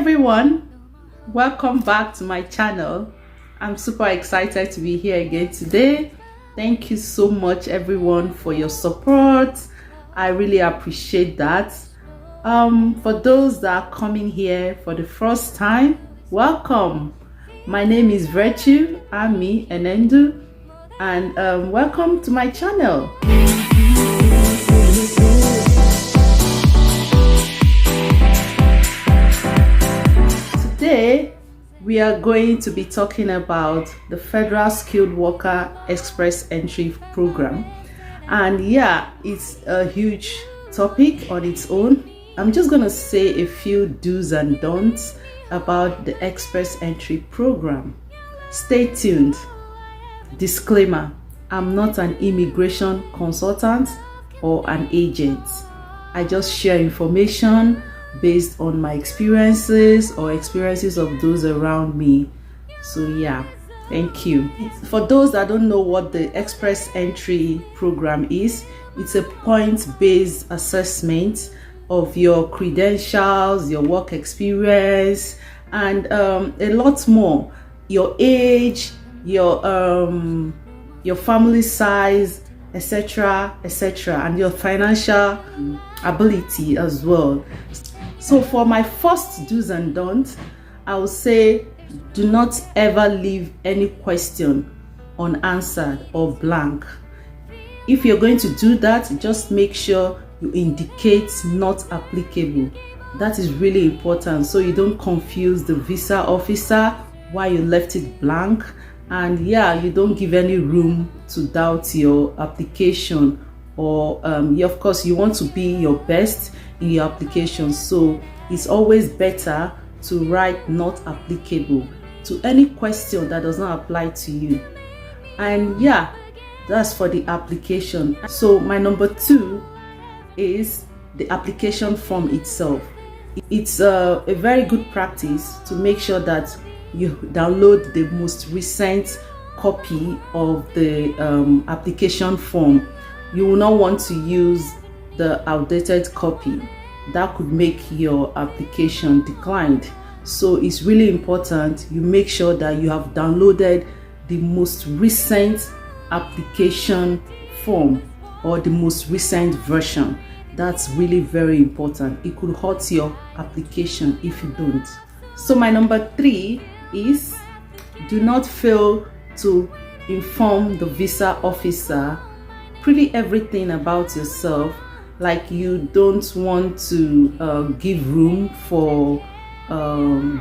everyone, welcome back to my channel. I'm super excited to be here again today. Thank you so much everyone for your support. I really appreciate that. For those that are coming here for the first time, welcome. My name is Virtue Ami Enendu, and welcome to my channel. Today we are going to be talking about the Federal Skilled Worker Express Entry Program, and yeah, it's a huge topic on its own. I'm just going to say a few do's and don'ts about the Express Entry Program. Stay tuned. Disclaimer: I'm not an immigration consultant or an agent. I just share information based on my experiences or experiences of those around me. So yeah, thank you. For those that don't know what the Express Entry Program is, it's a point-based assessment of your credentials, your work experience, and a lot more. Your age, your family size, etc., and your financial ability as well. So for my first do's and don'ts, I would say do not ever leave any question unanswered or blank. If you're going to do that, just make sure you indicate not applicable. That is really important, so you don't confuse the visa officer why you left it blank, and yeah, you don't give any room to doubt your application. Or of course you want to be your best in your application, so it's always better to write not applicable to any question that does not apply to you. And yeah, that's for the application. So my number 2 is the application form itself. It's a very good practice to make sure that you download the most recent copy of the application form. You will not want to use the outdated copy. That could make your application declined. So it's really important you make sure that you have downloaded the most recent application form or the most recent version. That's really very important. It could hurt your application if you don't. So my number 3 is do not fail to inform the visa officer pretty everything about yourself. Like, you don't want to give room for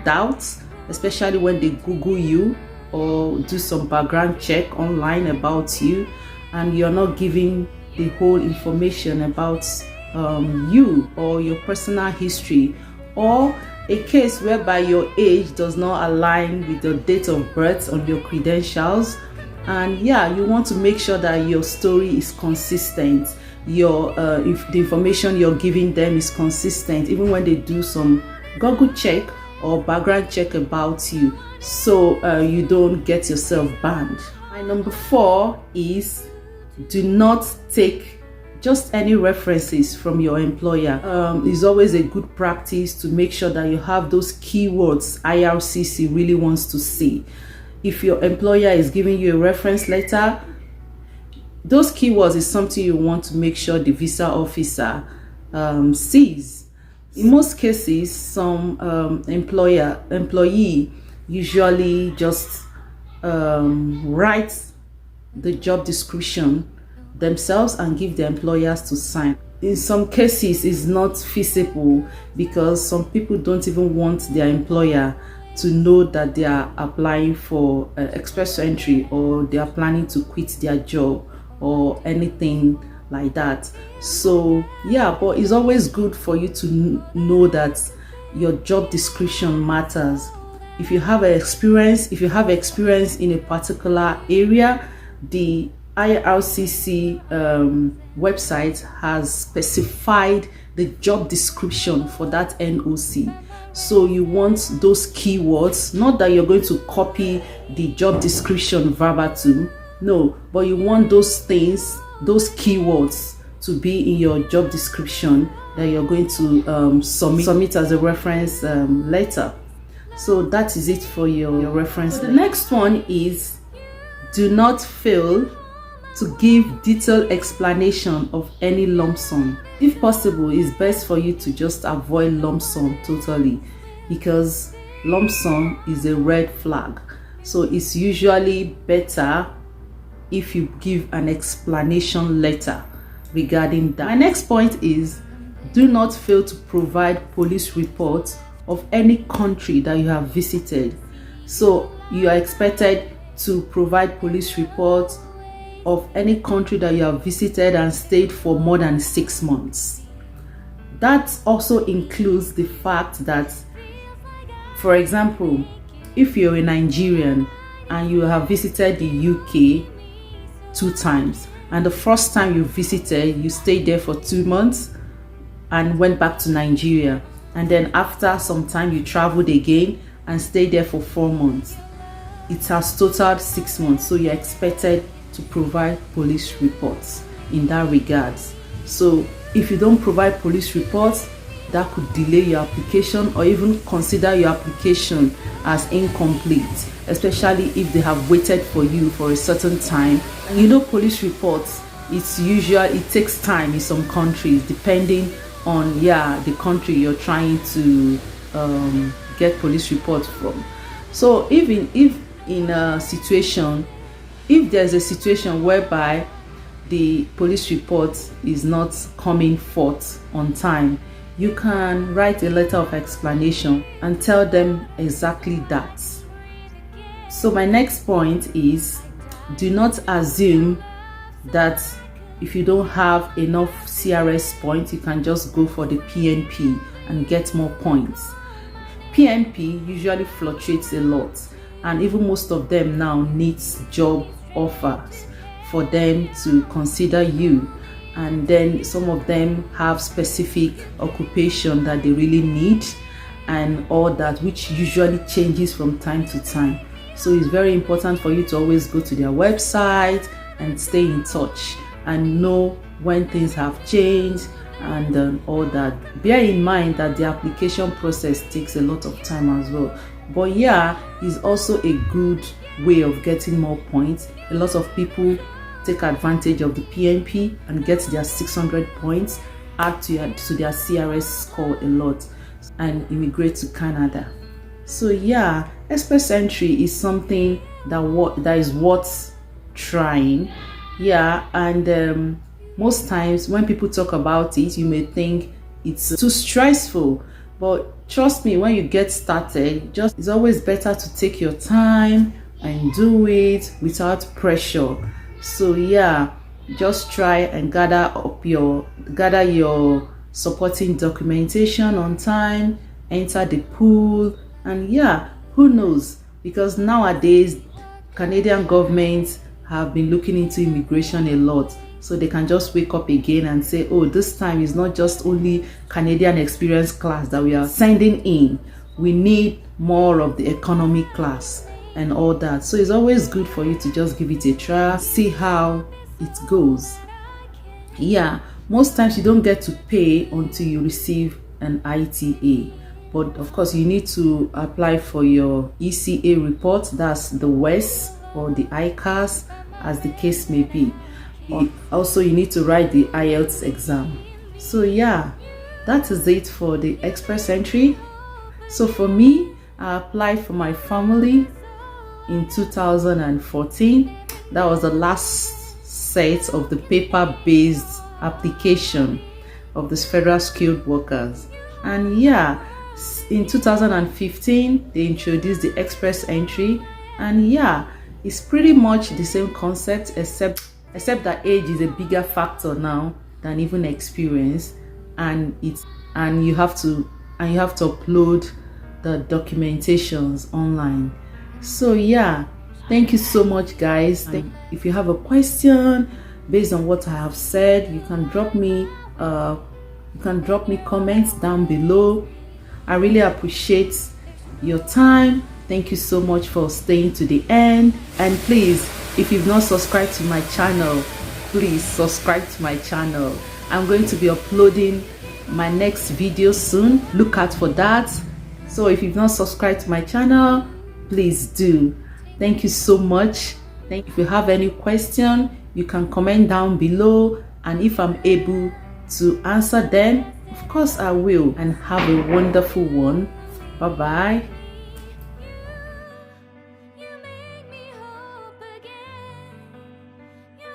doubts, especially when they Google you or do some background check online about you, and you're not giving the whole information about you or your personal history, or a case whereby your age does not align with your date of birth on your credentials. And yeah, you want to make sure that your story is consistent. If the information you're giving them is consistent, even when they do some Google check or background check about you, so you don't get yourself banned. My number 4 is do not take just any references from your employer. It's always a good practice to make sure that you have those keywords IRCC really wants to see. If your employer is giving you a reference letter, those keywords is something you want to make sure the visa officer sees. In most cases, some employee usually just writes the job description themselves and give the employers to sign. In some cases, it's not feasible because some people don't even want their employer to know that they are applying for express entry, or they are planning to quit their job or anything like that. So yeah, but it's always good for you to know that your job description matters. If you have experience in a particular area, the IRCC website has specified the job description for that NOC. So you want those keywords, not that you're going to copy the job description verbatim, no, but you want those things, those keywords to be in your job description that you're going to submit as a reference letter. So that is it for your reference. The next one is, do not fail to give detailed explanation of any lump sum. If possible, it's best for you to just avoid lump sum totally, because lump sum is a red flag. So it's usually better if you give an explanation letter regarding that. My next point is, do not fail to provide police reports of any country that you have visited. So you are expected to provide police reports of any country that you have visited and stayed for more than 6 months. That also includes the fact that, for example, if you're a Nigerian and you have visited the UK 2 times, and the first time you visited, you stayed there for 2 months and went back to Nigeria, and then after some time you traveled again and stayed there for 4 months, it has totaled 6 months. So you're expected to provide police reports in that regards. So if you don't provide police reports, that could delay your application or even consider your application as incomplete, especially if they have waited for you for a certain time. And you know, police reports, it takes time in some countries depending on the country you're trying to get police reports from. So if there's a situation whereby the police report is not coming forth on time, you can write a letter of explanation and tell them exactly that. So my next point is, do not assume that if you don't have enough CRS points, you can just go for the PNP and get more points. PNP usually fluctuates a lot, and even most of them now needs job offers for them to consider you. And then some of them have specific occupation that they really need and all that, which usually changes from time to time. So it's very important for you to always go to their website and stay in touch and know when things have changed and all that. Bear in mind that the application process takes a lot of time as well. But it's also a good way of getting more points. A lot of people take advantage of the PNP and get their 600 points, add to their CRS score a lot, and immigrate to Canada. So express entry is something that is worth trying. And most times when people talk about it, you may think it's too stressful, but trust me, when you get started, it's always better to take your time and do it without pressure. So just try and gather your supporting documentation on time, enter the pool, and who knows, because nowadays Canadian government have been looking into immigration a lot, so they can just wake up again and say, oh, this time is not just only Canadian experience class that we are sending in, we need more of the economy class and all that. So it's always good for you to just give it a try, see how it goes. Most times you don't get to pay until you receive an ITA, but of course you need to apply for your ECA report, that's the WES or the ICAS, as the case may be. Also, you need to write the IELTS exam. So that is it for the express entry. So for me, I applied for my family in 2014. That was the last set of the paper-based application of the federal skilled workers. And in 2015 they introduced the express entry, and it's pretty much the same concept, except that age is a bigger factor now than even experience, and you have to upload the documentations online. So thank you so much, guys. If you have a question based on what I have said, you can drop me comments down below. I really appreciate your time. Thank you so much for staying to the end, and please, if you've not subscribed to my channel, please subscribe to my channel. I'm going to be uploading my next video soon. Look out for that. So if you've not subscribed to my channel, please do. Thank you so much. If you have any question, you can comment down below, and if I'm able to answer them, of course I will. And have a wonderful one. Bye bye.